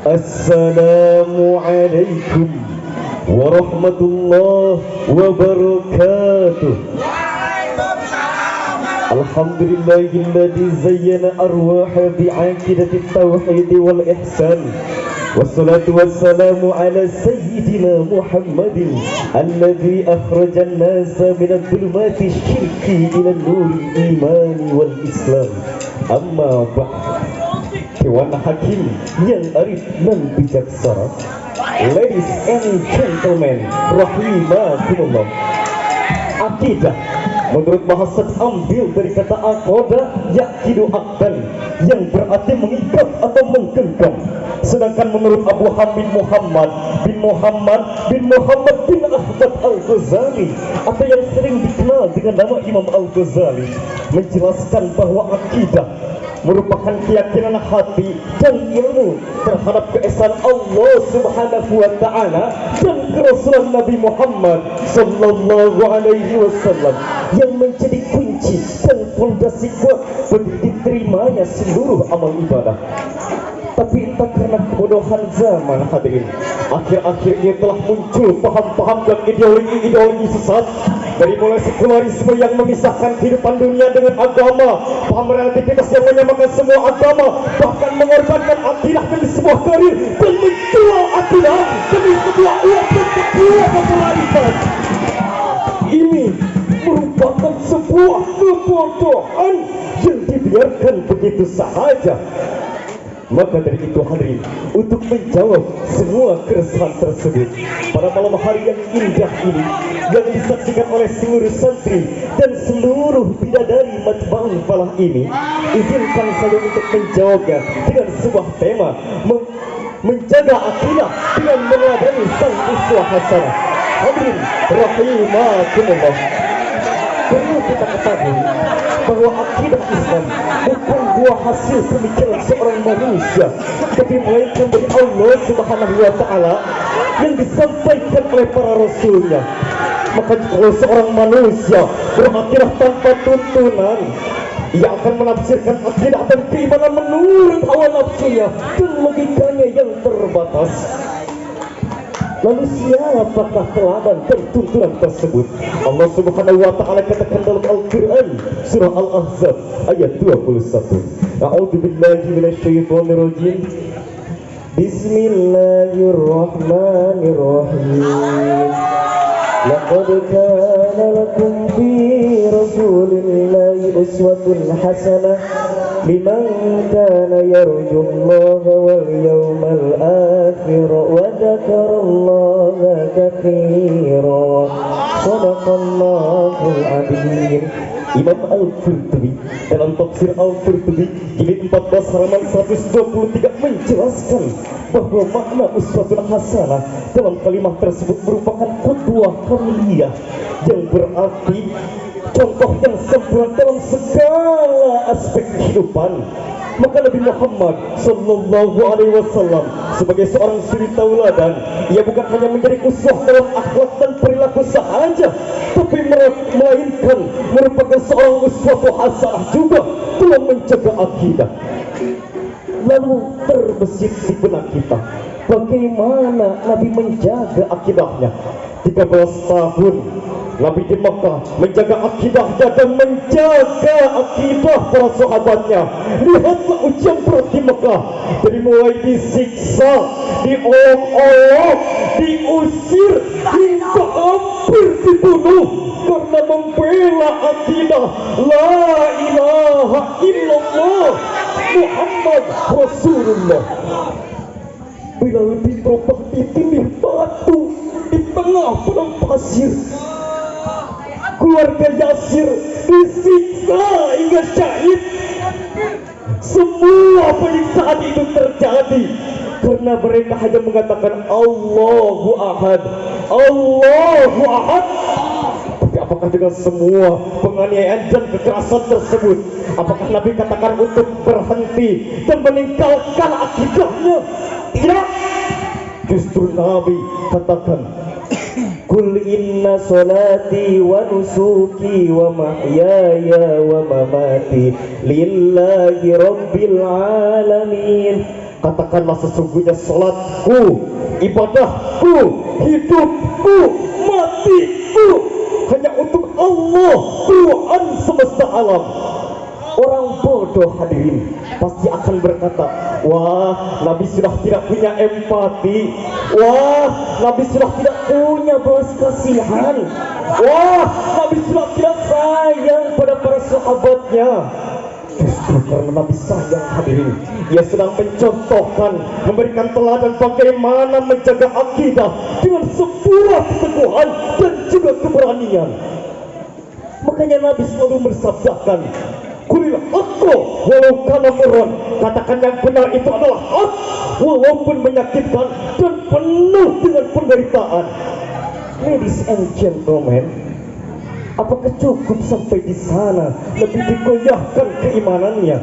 Assalamualaikum warahmatullahi wabarakatuh. Alhamdulillahilladzi zayyana arwaha bi'aqidatit tauhid wal ihsan. Wassalatu wassalamu ala sayyidina Muhammadin alladzi akhrajan nasa minadh dhulumati syirki ila nuril imani wal islam. Amma ba'd. Dewan Hakim yang arif dan bijaksana, ladies and gentlemen, rahimakumullah. Akidah menurut bahasa ambil dari kata akoda, yakidu akdan, yang berarti mengikat atau menggenggam. Sedangkan menurut Abu Hamid Muhammad bin Ahmad Al-Ghazali, atau yang sering dikenal dengan nama Imam Al-Ghazali, menjelaskan bahwa akidah merupakan keyakinan hati dan ilmu terhadap keesaan Allah Subhanahu wa taala dan kerasulan Nabi Muhammad sallallahu alaihi wasallam yang menjadi kunci dan fondasi kuat bagi diterimanya seluruh amal ibadah. Tapi entah karena kebodohan zaman, hadirin, akhir-akhir ini telah muncul paham-paham dan ideologi-ideologi sesat, dari mulai sekularisme yang memisahkan kehidupan dunia dengan agama, paham relativitas yang menyamakan semua agama, bahkan mengorbankan akidah demi sebuah karir dan menjual akidah demi sebuah uang dan sebuah popularitas. Ini merupakan sebuah kebodohan yang dibiarkan begitu sahaja. Maka dari itu, hadirin, untuk menjawab semua keresahan tersebut pada malam hari yang indah ini, yang disaksikan oleh seluruh santri dan seluruh bidadari Matba'ul Falah ini, izinkan saya untuk menjawabnya dengan sebuah tema, menjaga akidah dengan meneladani sang uswah hasanah. Hadirin rahimakumullah, perlu kita ketahui bahwa akidah Islam bukan buah hasil pemikiran seorang manusia, tapi melainkan dari Allah Subhanahu wa taala yang disampaikan oleh para rasulnya. Maka kalau seorang manusia berakidah tanpa tuntunan, ia akan menafsirkan akidah dan keimanan menurut hawa nafsunya dan logikanya yang terbatas. Lalu siapakah teladan dan tuntunan tersebut? Allah Subhanahu wa taala katakan dalam Al-Qur'an surah Al-Ahzab ayat 21. A'udzu billahi minasyaitonir rajim. Bismillahirrahmanirrahim. Laqad kana lakum fi rasulillahi uswatun hasanah liman kana yarjullaha wal yawmal akhir wa dzakarallaha katsira. Shadaqallahul adzim. Imam Al-Qurtubi dalam tafsir Al-Qurtubi jilid 14 halaman 123 menjelaskan bahwa makna uswatun hasanah dalam kalimat tersebut merupakan qudwah kamiliyah, yang berarti contoh yang sempurna dalam segala aspek kehidupan. Maka Nabi Muhammad sallallahu alaihi wasallam sebagai seorang suri tauladan, ia bukan hanya menjadi uswah dalam akhlak dan perilaku sahaja, tapi melainkan merupakan seorang uswah hasanah juga dalam menjaga akidah. Lalu terbesit di benak kita, bagaimana Nabi menjaga akidahnya. 13 tahun Nabi di Makkah menjaga akidahnya dan menjaga akidah para sahabatnya. Lihatlah ujian berat di Makkah, dari mulai disiksa, diolok-olok, diusir, hingga hampir dibunuh karena membela akidah la ilaha illallah Muhammad Rasulullah. Bila diterobak ditindih batu di tengah padang pasir, keluarga Yasir disiksa hingga syahid. Semua penyiksaan itu terjadi karena mereka hanya mengatakan Allahu Ahad, Allahu Ahad. Tapi apakah dengan semua penganiayaan dan kekerasan tersebut, apakah Nabi katakan untuk berhenti dan meninggalkan akidahnya? Tidak. Justru Nabi katakan, Kul inna salati wa nusuki wa mahyaya wa mamati lillahi rabbil alamin Katakanlah sesungguhnya salatku, ibadahku, hidupku, matiku hanya untuk Allah, Tuhan semesta alam. Orang bodoh hadirin pasti akan berkata, wah, Nabi sudah tidak punya empati, wah, Nabi sudah tidak punya belas kasihan, wah, Nabi sudah tidak sayang pada para sahabatnya. Justru karena Nabi sayang hadirin, ia sedang mencontohkan, memberikan teladan bagaimana menjaga akidah dengan sebuah keteguhan dan juga keberanian. Makanya Nabi selalu bersabdakan, kulil haqqo walau kana murran, katakan yang benar itu adalah hak walaupun menyakitkan dan penuh dengan penderitaan. Ladies and gentlemen, apakah cukup sampai di sana lebih digoyahkan keimanannya?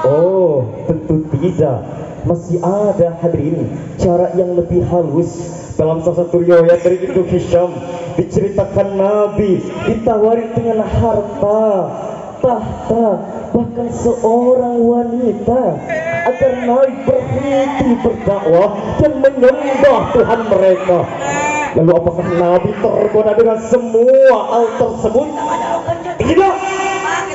Oh, tentu tidak. Masih ada hadirin cara yang lebih halus. Dalam salah satu riwayat dari Ibnu Hisham diceritakan Nabi ditawari dengan harta, tahta, bahkan seorang wanita agar Nabi berhenti berdakwah dan menyembah Tuhan mereka. Lalu apakah Nabi tergoda dengan semua hal tersebut? Tidak.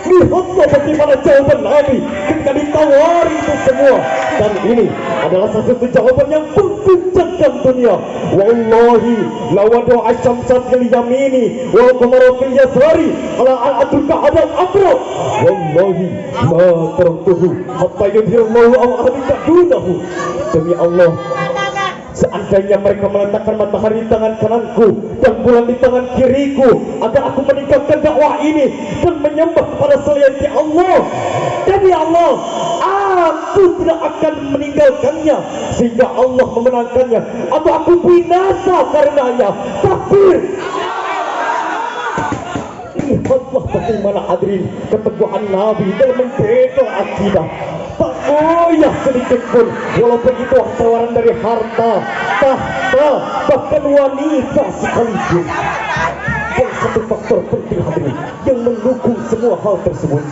Lihatlah bagaimana jawaban Nabi ketika ditawari itu semua. Dan ini adalah satu jawaban yang mengguncangkan dunia. Wallahi la wadu asyamsat fil yamini wal qamara fil yasari ala al-adruka hadal amra. Wallahi ma taraktuhu hatta yudhirallahu aw ahlika dunahu. Demi Allah, seandainya mereka meletakkan matahari di tangan kananku dan bulan di tangan kiriku agar aku meninggalkan dakwah ini dan menyembah kepada selain Allah, demi Allah, aku tidak akan meninggalkannya sehingga Allah memenangkannya atau aku binasa karenanya. Takbir. Lihatlah bagaimana hadirin keteguhan Nabi dalam membela akidah. Tak goyah sedikit pun, walaupun itu tawaran dari harta, tahta, bahkan wanita sekalipun. Dan satu faktor penting hadirin yang mendukung semua hal tersebut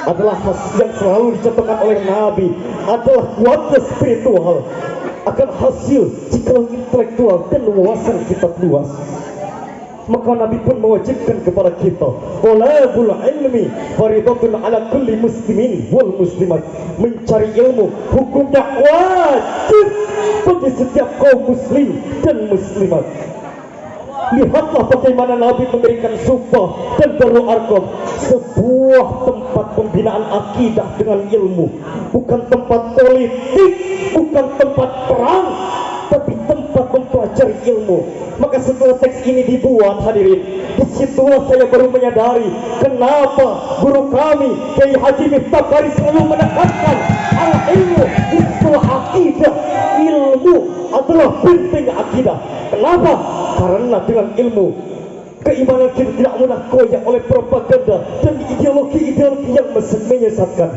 adalah yang selalu dicontohkan oleh Nabi adalah kuatnya spiritual akan hasil jika intelektual dan wawasan kita luas. Maka Nabi pun mewajibkan kepada kita, talabul ilmi faridatun ala kulli muslimin wal muslimat. Mencari ilmu hukumnya wajib bagi setiap kaum muslim dan muslimat. Lihatlah bagaimana Nabi memberikan Suffah dan Darul Arqam, sebuah tempat pembinaan akidah dengan ilmu, bukan tempat politik, bukan tempat perang, tapi tempat mempelajari ilmu. Maka setelah teks ini dibuat hadirin, disitulah saya baru menyadari kenapa guru kami Kiai Haji Miftah Farid selalu menekankan al-ilmu itu akidah. Ilmu adalah penting akidah. Kenapa? Karena dengan ilmu keimanan kita tidak mudah goyah oleh propaganda dan ideologi-ideologi yang menyesatkan.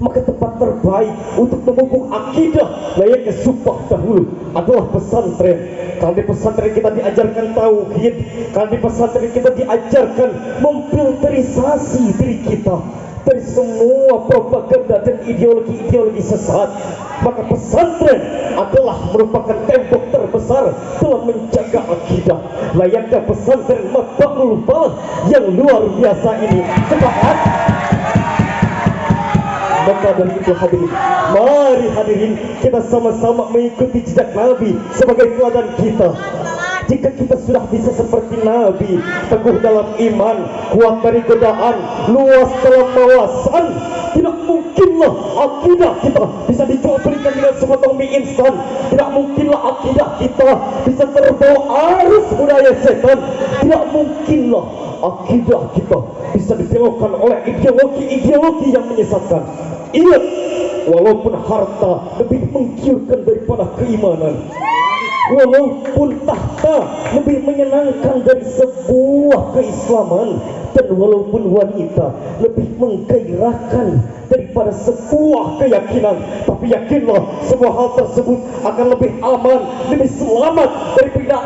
Maka tempat terbaik untuk memupuk akidah layaknya Suffah dahulu adalah pesantren. Kalau di pesantren kita diajarkan tauhid, kalau di pesantren kita diajarkan memfilterisasi diri kita dari semua propaganda dan ideologi-ideologi sesat. Maka pesantren adalah merupakan tembok terbesar dalam menjaga akidah. Layaknya pesantren Mabahul Falah yang luar biasa ini. Sepakat? Maka dari itu hadirin, mari hadirin kita sama-sama mengikuti jejak Nabi sebagai teladan kita. Jika kita sudah bisa seperti Nabi, teguh dalam iman, kuat dari godaan, luas dalam wawasan, tidak mungkinlah akidah kita bisa dijual belikan dengan sepotong mie instan. Tidak mungkinlah akidah kita bisa terbawa arus budaya setan. Tidak mungkinlah akidah kita bisa dibelokkan oleh ideologi-ideologi yang menyesatkan. Ingat, walaupun harta lebih menggiurkan daripada keimanan, walaupun tahta lebih menyenangkan dari sebuah keislaman, dan walaupun wanita lebih menggairahkan daripada sebuah keyakinan, tapi yakinlah semua hal tersebut akan lebih aman, lebih selamat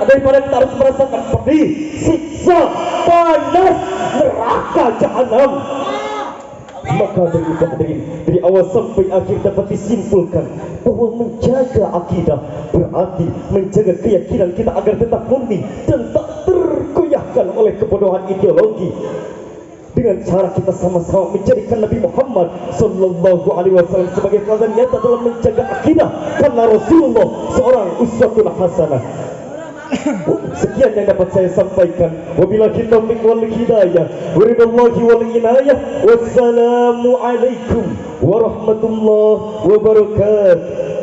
daripada kita harus merasakan pedih, siksa, panas, neraka jahanam. Maka dari itu hadirin, dari awal sampai akhir dapat disimpulkan bahwa menjaga akidah berarti menjaga keyakinan kita agar tetap murni dan tak tergoyahkan oleh kebodohan ideologi, dengan cara kita sama-sama menjadikan Nabi Muhammad Sallallahu Alaihi Wasallam sebagai teladan nyata dalam menjaga akidah, karena Rasulullah seorang uswatun hasanah. Sekian yang dapat saya sampaikan. Wabillahi taufiq wal hidayah, waridwallahi wal inayah. Wassalamu alaikum warahmatullahi wabarakatuh.